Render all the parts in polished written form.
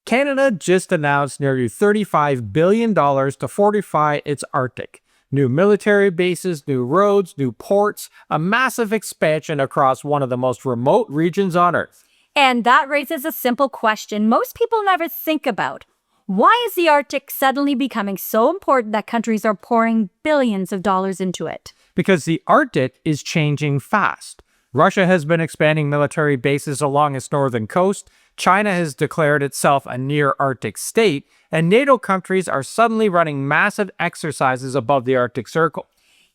Canada just announced nearly $35 billion to fortify its Arctic. New military bases, new roads, new ports, a massive expansion across one of the most remote regions on Earth. And that raises a simple question most people never think about. Why is the Arctic suddenly becoming so important that countries are pouring billions of dollars into it? Because the Arctic is changing fast. Russia has been expanding military bases along its northern coast, China has declared itself a near-Arctic state, and NATO countries are suddenly running massive exercises above the Arctic Circle.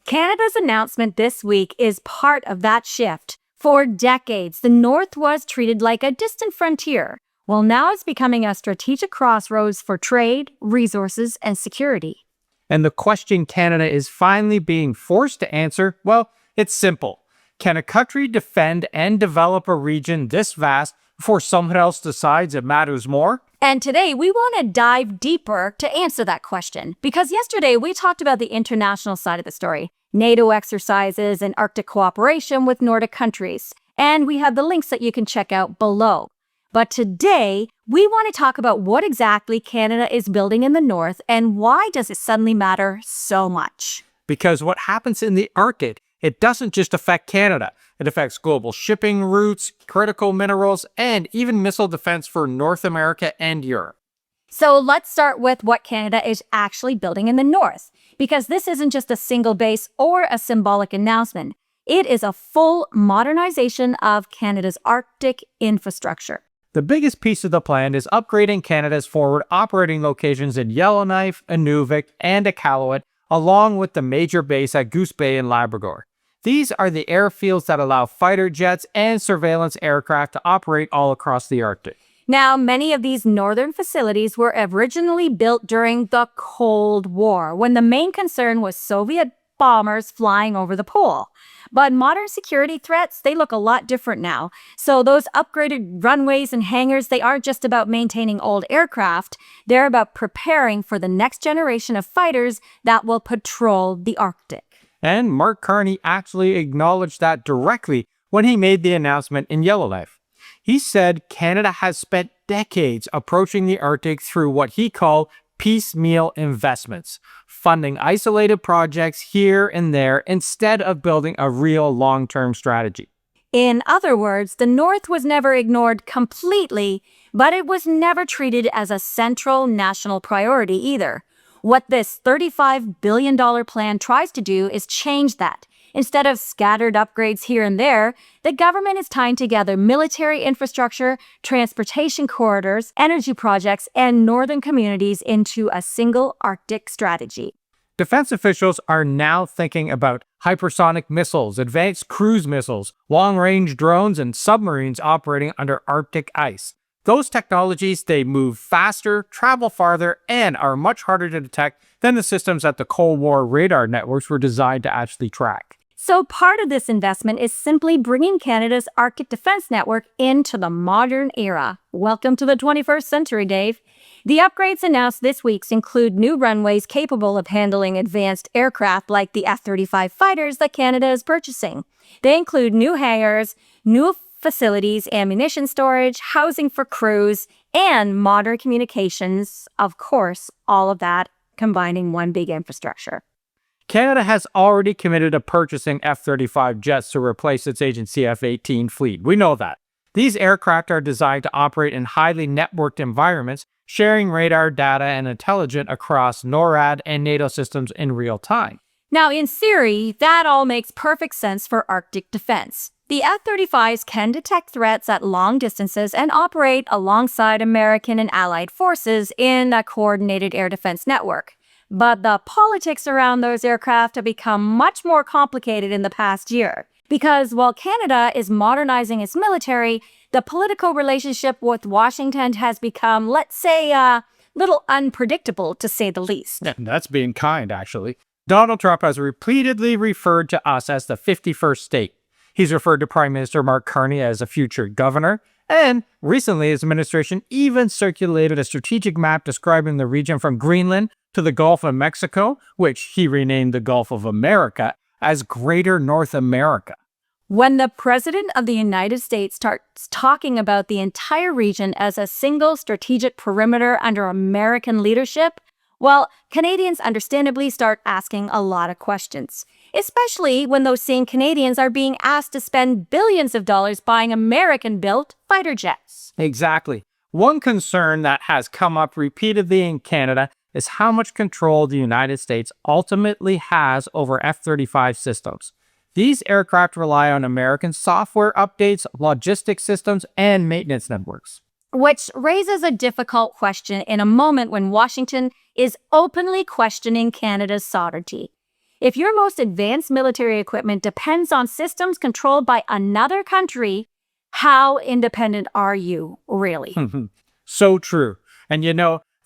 Canada's announcement this week is part of that shift. For decades, the North was treated like a distant frontier. Well, now it's becoming a strategic crossroads for trade, resources, and security. And the question Canada is finally being forced to answer, well, it's simple. Can a country defend and develop a region this vast before someone else decides it matters more? And today, we want to dive deeper to answer that question. Because yesterday, we talked about the international side of the story, NATO exercises and Arctic cooperation with Nordic countries. And we have the links that you can check out below. But today, we want to talk about what exactly Canada is building in the North and why does it suddenly matter so much? Because what happens in the Arctic, it doesn't just affect Canada. It affects global shipping routes, critical minerals, and even missile defense for North America and Europe. So let's start with what Canada is actually building in the North, because this isn't just a single base or a symbolic announcement. It is a full modernization of Canada's Arctic infrastructure. The biggest piece of the plan is upgrading Canada's forward operating locations in Yellowknife, Inuvik, and Iqaluit, along with the major base at Goose Bay in Labrador. These are the airfields that allow fighter jets and surveillance aircraft to operate all across the Arctic. Now, many of these northern facilities were originally built during the Cold War, when the main concern was Soviet bombers flying over the pole. But modern security threats, they look a lot different now. So those upgraded runways and hangars, they aren't just about maintaining old aircraft. They're about preparing for the next generation of fighters that will patrol the Arctic. And Mark Carney actually acknowledged that directly when he made the announcement in Yellowknife. He said Canada has spent decades approaching the Arctic through what he called piecemeal investments, funding isolated projects here and there instead of building a real long-term strategy. In other words, the North was never ignored completely, but it was never treated as a central national priority either. What this $35 billion plan tries to do is change that. Instead of scattered upgrades here and there, the government is tying together military infrastructure, transportation corridors, energy projects, and northern communities into a single Arctic strategy. Defense officials are now thinking about hypersonic missiles, advanced cruise missiles, long-range drones, and submarines operating under Arctic ice. Those technologies, they move faster, travel farther, and are much harder to detect than the systems that the Cold War radar networks were designed to actually track. So part of this investment is simply bringing Canada's Arctic defense network into the modern era. Welcome to the 21st century, Dave. The upgrades announced this week include new runways capable of handling advanced aircraft like the F-35 fighters that Canada is purchasing. They include new hangars, new facilities, ammunition storage, housing for crews, and modern communications. Of course, all of that combining one big infrastructure. Canada has already committed to purchasing F-35 jets to replace its agency F-18 fleet. We know that. These aircraft are designed to operate in highly networked environments, sharing radar data and intelligence across NORAD and NATO systems in real time. Now, in theory, that all makes perfect sense for Arctic defense. The F-35s can detect threats at long distances and operate alongside American and allied forces in a coordinated air defense network. But the politics around those aircraft have become much more complicated in the past year. Because while Canada is modernizing its military, the political relationship with Washington has become, let's say, a little unpredictable, to say the least. Yeah, that's being kind, actually. Donald Trump has repeatedly referred to us as the 51st state. He's referred to Prime Minister Mark Carney as a future governor, and recently his administration even circulated a strategic map describing the region from Greenland to the Gulf of Mexico, which he renamed the Gulf of America, as Greater North America. When the President of the United States starts talking about the entire region as a single strategic perimeter under American leadership, well, Canadians understandably start asking a lot of questions, especially when those same Canadians are being asked to spend billions of dollars buying American-built fighter jets. Exactly. One concern that has come up repeatedly in Canada is how much control the United States ultimately has over F-35 systems. These aircraft rely on American software updates, logistics systems, and maintenance networks. Which raises a difficult question in a moment when Washington is openly questioning Canada's sovereignty. If your most advanced military equipment depends on systems controlled by another country, how independent are you, really? So true. And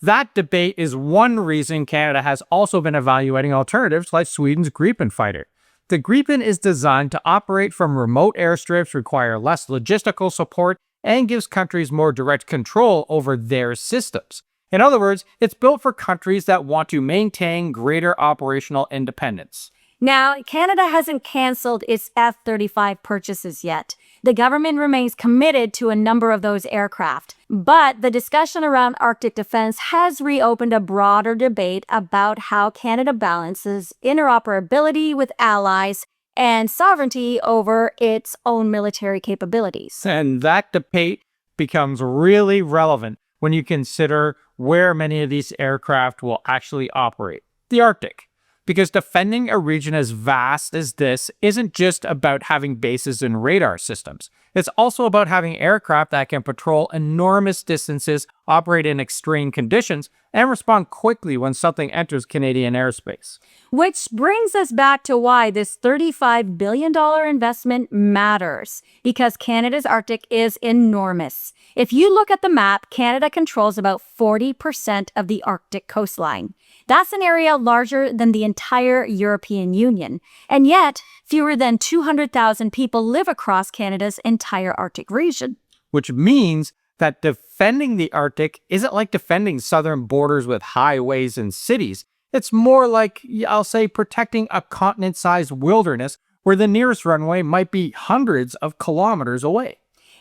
that debate is one reason Canada has also been evaluating alternatives like Sweden's Gripen fighter. The Gripen is designed to operate from remote airstrips, require less logistical support, and gives countries more direct control over their systems. In other words, it's built for countries that want to maintain greater operational independence. Now, Canada hasn't canceled its F-35 purchases yet. The government remains committed to a number of those aircraft. But the discussion around Arctic defense has reopened a broader debate about how Canada balances interoperability with allies and sovereignty over its own military capabilities. And that debate becomes really relevant when you consider where many of these aircraft will actually operate: the Arctic. Because defending a region as vast as this isn't just about having bases and radar systems. It's also about having aircraft that can patrol enormous distances, operate in extreme conditions, and respond quickly when something enters Canadian airspace. Which brings us back to why this $35 billion investment matters, because Canada's Arctic is enormous. If you look at the map, Canada controls about 40% of the Arctic coastline. That's an area larger than the entire European Union, and yet fewer than 200,000 people live across Canada's entire Arctic region. Which means that defending the Arctic isn't like defending southern borders with highways and cities. It's more like, I'll say, protecting a continent-sized wilderness where the nearest runway might be hundreds of kilometers away.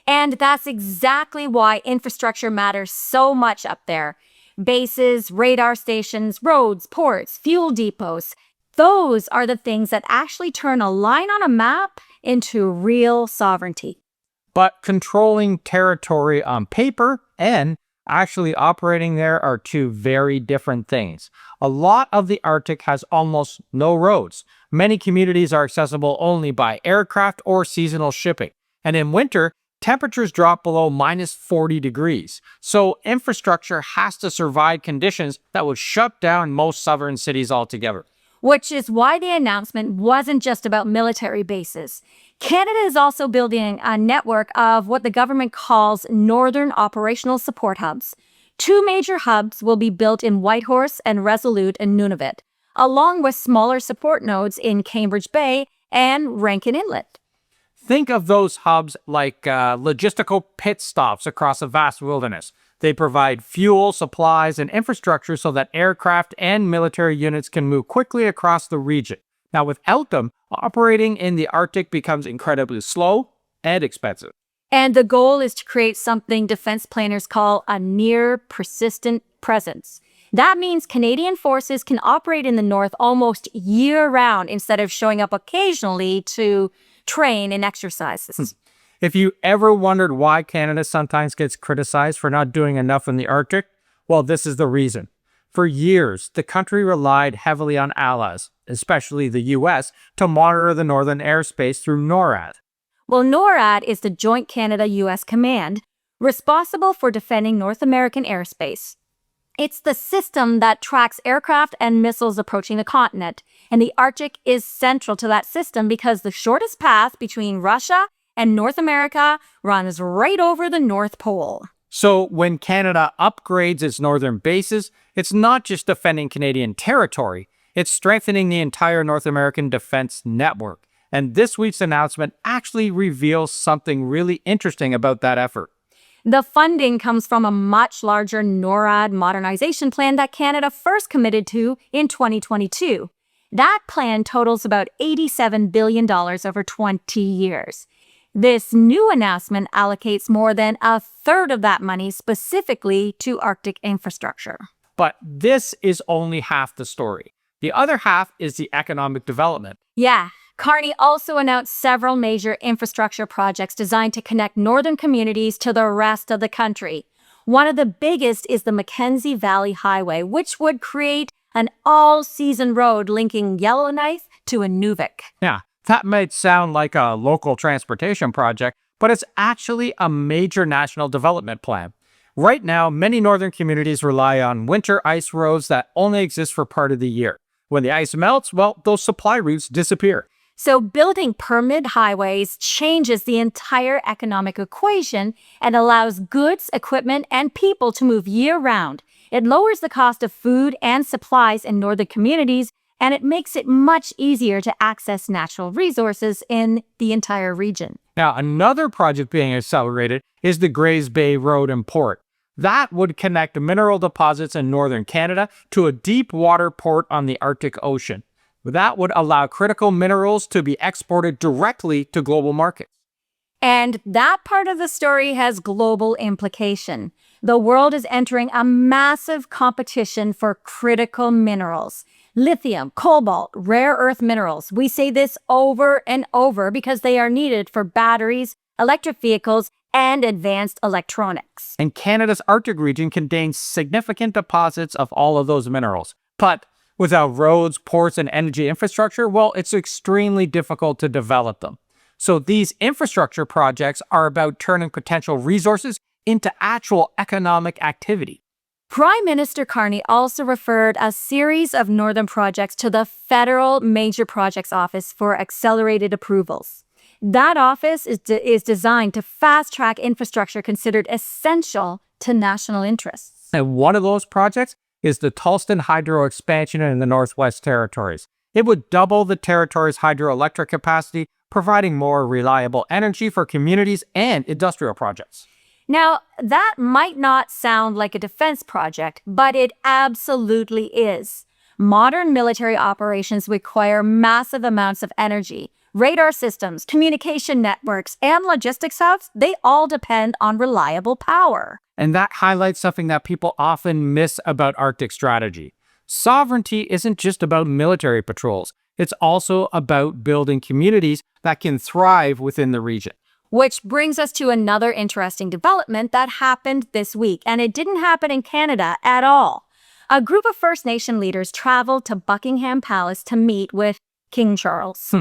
And that's exactly why infrastructure matters so much up there. Bases, radar stations, roads, ports, fuel depots. Those are the things that actually turn a line on a map into real sovereignty. But controlling territory on paper and actually operating there are two very different things. A lot of the Arctic has almost no roads. Many communities are accessible only by aircraft or seasonal shipping. And in winter, temperatures drop below minus 40 degrees. So infrastructure has to survive conditions that would shut down most southern cities altogether. Which is why the announcement wasn't just about military bases. Canada is also building a network of what the government calls Northern Operational Support Hubs. 2 major hubs will be built in Whitehorse and Resolute in Nunavut, along with smaller support nodes in Cambridge Bay and Rankin Inlet. Think of those hubs like logistical pit stops across a vast wilderness. They provide fuel, supplies, and infrastructure so that aircraft and military units can move quickly across the region. Now, without them, operating in the Arctic becomes incredibly slow and expensive. And the goal is to create something defense planners call a near persistent presence. That means Canadian forces can operate in the north almost year-round instead of showing up occasionally to train in exercises. If you ever wondered why Canada sometimes gets criticized for not doing enough in the Arctic, well, this is the reason. For years, the country relied heavily on allies, especially the US, to monitor the northern airspace through NORAD. Well, NORAD is the Joint Canada-US Command, responsible for defending North American airspace. It's the system that tracks aircraft and missiles approaching the continent, and the Arctic is central to that system because the shortest path between Russia and North America runs right over the North Pole. So when Canada upgrades its northern bases, it's not just defending Canadian territory, it's strengthening the entire North American defense network. And this week's announcement actually reveals something really interesting about that effort. The funding comes from a much larger NORAD modernization plan that Canada first committed to in 2022. That plan totals about $87 billion over 20 years. This new announcement allocates more than a third of that money specifically to Arctic infrastructure. But this is only half the story. The other half is the economic development. Yeah, Carney also announced several major infrastructure projects designed to connect northern communities to the rest of the country. One of the biggest is the Mackenzie Valley Highway, which would create an all-season road linking Yellowknife to Inuvik. Yeah, that might sound like a local transportation project, but it's actually a major national development plan. Right now, many northern communities rely on winter ice roads that only exist for part of the year. When the ice melts, well, those supply routes disappear. So building permanent highways changes the entire economic equation and allows goods, equipment, and people to move year-round. It lowers the cost of food and supplies in northern communities, and it makes it much easier to access natural resources in the entire region. Now, another project being accelerated is the Grays Bay Road and Port. That would connect mineral deposits in northern Canada to a deep water port on the Arctic Ocean. That would allow critical minerals to be exported directly to global markets. And that part of the story has global implication. The world is entering a massive competition for critical minerals. Lithium, cobalt, rare earth minerals. We say this over and over because they are needed for batteries, electric vehicles, and advanced electronics. And Canada's Arctic region contains significant deposits of all of those minerals. But without roads, ports, and energy infrastructure, well, it's extremely difficult to develop them. So these infrastructure projects are about turning potential resources into actual economic activity. Prime Minister Carney also referred a series of northern projects to the Federal Major Projects Office for accelerated approvals. That office is designed to fast-track infrastructure considered essential to national interests. And one of those projects is the Tulston Hydro expansion in the Northwest Territories. It would double the territory's hydroelectric capacity, providing more reliable energy for communities and industrial projects. Now, that might not sound like a defense project, but it absolutely is. Modern military operations require massive amounts of energy. Radar systems, communication networks, and logistics hubs, they all depend on reliable power. And that highlights something that people often miss about Arctic strategy. Sovereignty isn't just about military patrols. It's also about building communities that can thrive within the region. Which brings us to another interesting development that happened this week, and it didn't happen in Canada at all. A group of First Nation leaders traveled to Buckingham Palace to meet with King Charles.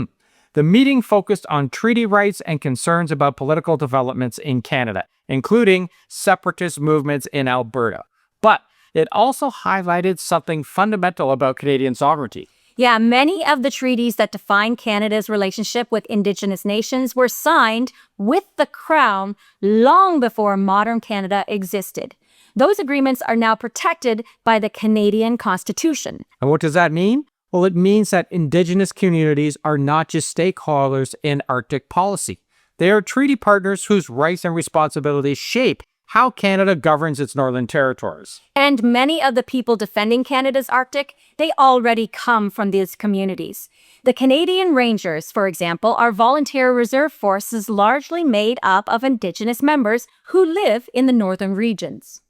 The meeting focused on treaty rights and concerns about political developments in Canada, including separatist movements in Alberta. But it also highlighted something fundamental about Canadian sovereignty. Yeah, many of the treaties that define Canada's relationship with Indigenous nations were signed with the Crown long before modern Canada existed. Those agreements are now protected by the Canadian Constitution. And what does that mean? Well, it means that Indigenous communities are not just stakeholders in Arctic policy. They are treaty partners whose rights and responsibilities shape how Canada governs its northern territories. And many of the people defending Canada's Arctic, they already come from these communities. The Canadian Rangers, for example, are volunteer reserve forces largely made up of Indigenous members who live in the northern regions.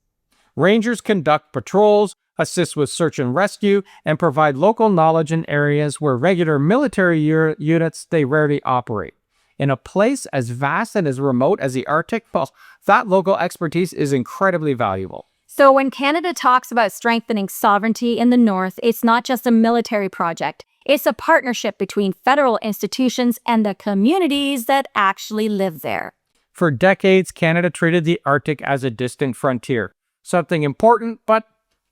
Rangers conduct patrols, assist with search and rescue, and provide local knowledge in areas where regular military units they rarely operate. In a place as vast and as remote as the Arctic, well, that local expertise is incredibly valuable. So when Canada talks about strengthening sovereignty in the North, it's not just a military project. It's a partnership between federal institutions and the communities that actually live there. For decades, Canada treated the Arctic as a distant frontier, something important but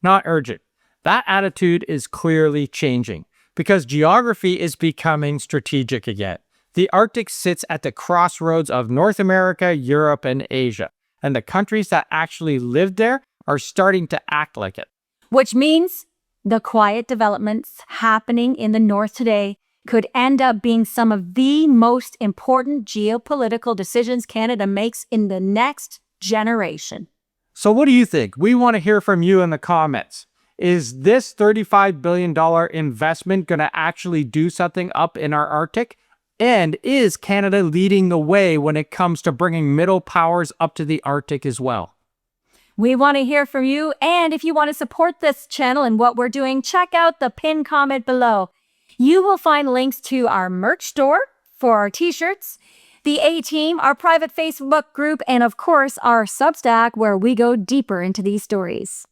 not urgent. That attitude is clearly changing because geography is becoming strategic again. The Arctic sits at the crossroads of North America, Europe, and Asia, and the countries that actually live there are starting to act like it. Which means the quiet developments happening in the North today could end up being some of the most important geopolitical decisions Canada makes in the next generation. So what do you think? We want to hear from you in the comments. Is this $35 billion investment going to actually do something up in our Arctic? And is Canada leading the way when it comes to bringing middle powers up to the Arctic as well? We want to hear from you, and if you want to support this channel and what we're doing, check out the pinned comment below. You will find links to our merch store for our t-shirts, the A-Team, our private Facebook group, and of course, our Substack where we go deeper into these stories.